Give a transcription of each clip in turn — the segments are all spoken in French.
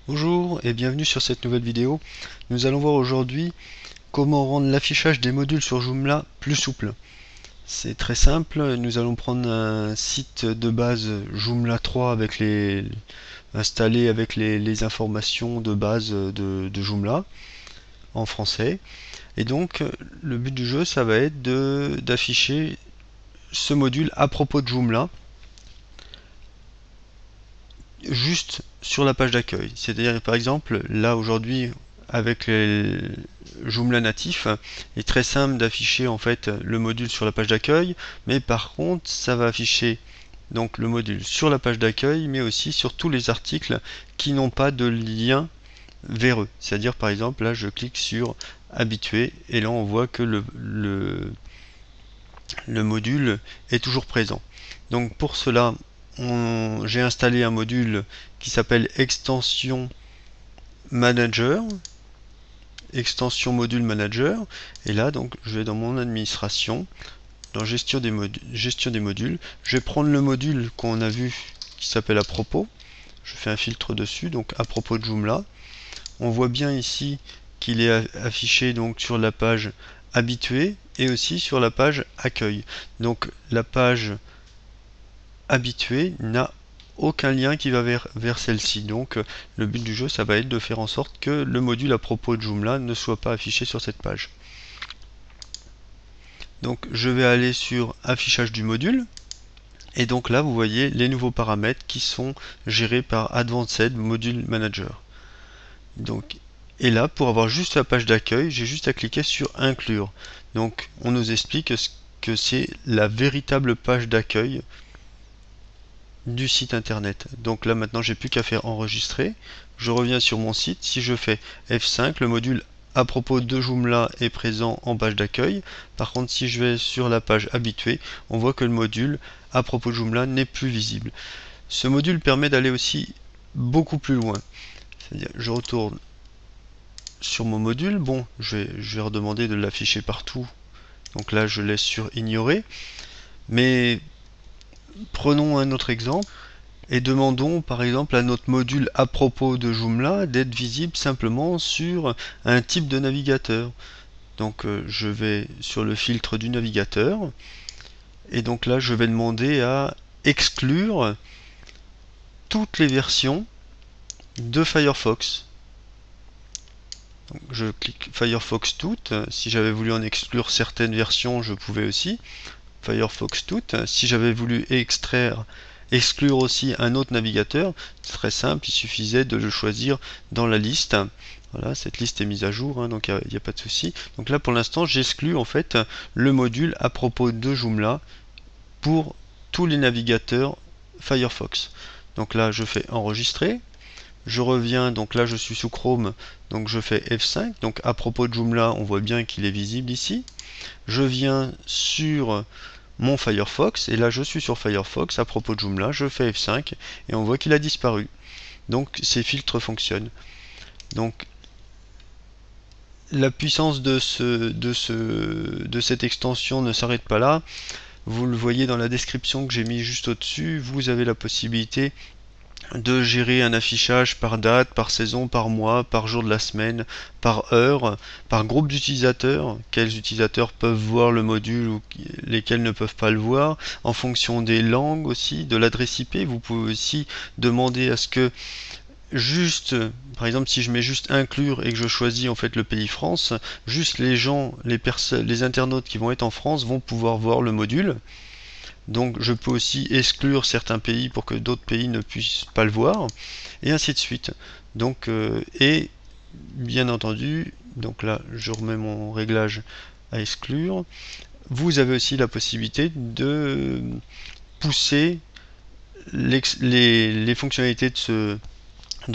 Bonjour et bienvenue sur cette nouvelle vidéo. Nous allons voir aujourd'hui comment rendre l'affichage des modules sur Joomla plus souple. C'est très simple, nous allons prendre un site de base Joomla 3 avec installé avec les informations de base de Joomla en français. Et donc le but du jeu, ça va être d'afficher ce module à propos de Joomla juste sur la page d'accueil. C'est-à-dire, par exemple, là aujourd'hui, avec les Joomla natif, il est très simple d'afficher en fait le module sur la page d'accueil, mais par contre, ça va afficher donc le module sur la page d'accueil, mais aussi sur tous les articles qui n'ont pas de lien vers eux. C'est-à-dire, par exemple, là, je clique sur habitué, et là, on voit que le module est toujours présent. Donc, pour cela, j'ai installé un module qui s'appelle extension manager, extension module manager, et là donc je vais dans mon administration, dans gestion des modules, je vais prendre le module qu'on a vu qui s'appelle à propos, je fais un filtre dessus, donc à propos de Joomla. On voit bien ici qu'il est affiché donc sur la page habituée et aussi sur la page accueil. Donc la page habitué n'a aucun lien qui va vers celle-ci. Donc le but du jeu, ça va être de faire en sorte que le module à propos de Joomla ne soit pas affiché sur cette page. Donc je vais aller sur affichage du module. Et donc là, vous voyez les nouveaux paramètres qui sont gérés par Advanced Module Manager. Donc, et là, pour avoir juste la page d'accueil, j'ai juste à cliquer sur inclure. Donc on nous explique que c'est la véritable page d'accueil du site internet. Donc là maintenant j'ai plus qu'à faire enregistrer. Je reviens sur mon site. Si je fais F5, le module à propos de Joomla est présent en page d'accueil. Par contre, si je vais sur la page habituée, on voit que le module à propos de Joomla n'est plus visible. Ce module permet d'aller aussi beaucoup plus loin. C'est-à-dire, je retourne sur mon module. Bon, je vais redemander de l'afficher partout. Donc là, je laisse sur ignorer. Mais prenons un autre exemple. Et demandons par exemple à notre module à propos de Joomla d'être visible simplement sur un type de navigateur. Donc je vais sur le filtre du navigateur et donc là je vais demander à exclure toutes les versions de Firefox. Donc, je clique Firefox toutes. Si j'avais voulu en exclure certaines versions, je pouvais aussi. Firefox toutes. Si j'avais voulu exclure aussi un autre navigateur, c'est très simple, il suffisait de le choisir dans la liste. Voilà, cette liste est mise à jour, hein, donc il n'y a pas de souci. Donc là pour l'instant j'exclus en fait le module à propos de Joomla pour tous les navigateurs Firefox. Donc là je fais enregistrer. Je reviens, donc là je suis sous Chrome, donc je fais F5. Donc à propos de Joomla, on voit bien qu'il est visible ici. Je viens sur mon Firefox, et là je suis sur Firefox, à propos de Joomla, je fais F5, et on voit qu'il a disparu. Donc ces filtres fonctionnent. Donc la puissance de cette extension ne s'arrête pas là. Vous le voyez dans la description que j'ai mis juste au-dessus, vous avez la possibilité de gérer un affichage par date, par saison, par mois, par jour de la semaine, par heure, par groupe d'utilisateurs, quels utilisateurs peuvent voir le module ou lesquels ne peuvent pas le voir, en fonction des langues aussi, de l'adresse IP. Vous pouvez aussi demander à ce que juste, par exemple si je mets juste inclure et que je choisis en fait le pays France, juste les gens, les internautes qui vont être en France vont pouvoir voir le module. Donc je peux aussi exclure certains pays pour que d'autres pays ne puissent pas le voir, et ainsi de suite. Donc, et bien entendu, donc là je remets mon réglage à exclure, vous avez aussi la possibilité de pousser les fonctionnalités de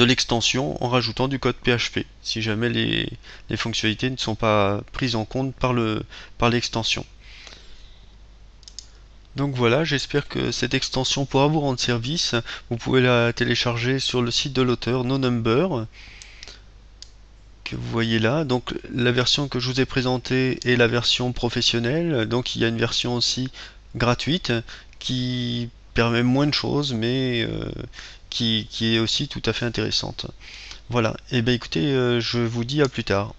l'extension en rajoutant du code PHP, si jamais les fonctionnalités ne sont pas prises en compte par l'extension. Donc voilà, j'espère que cette extension pourra vous rendre service. Vous pouvez la télécharger sur le site de l'auteur NoNumber que vous voyez là. Donc la version que je vous ai présentée est la version professionnelle. Donc il y a une version aussi gratuite qui permet moins de choses, mais qui est aussi tout à fait intéressante. Voilà, et ben écoutez, je vous dis à plus tard.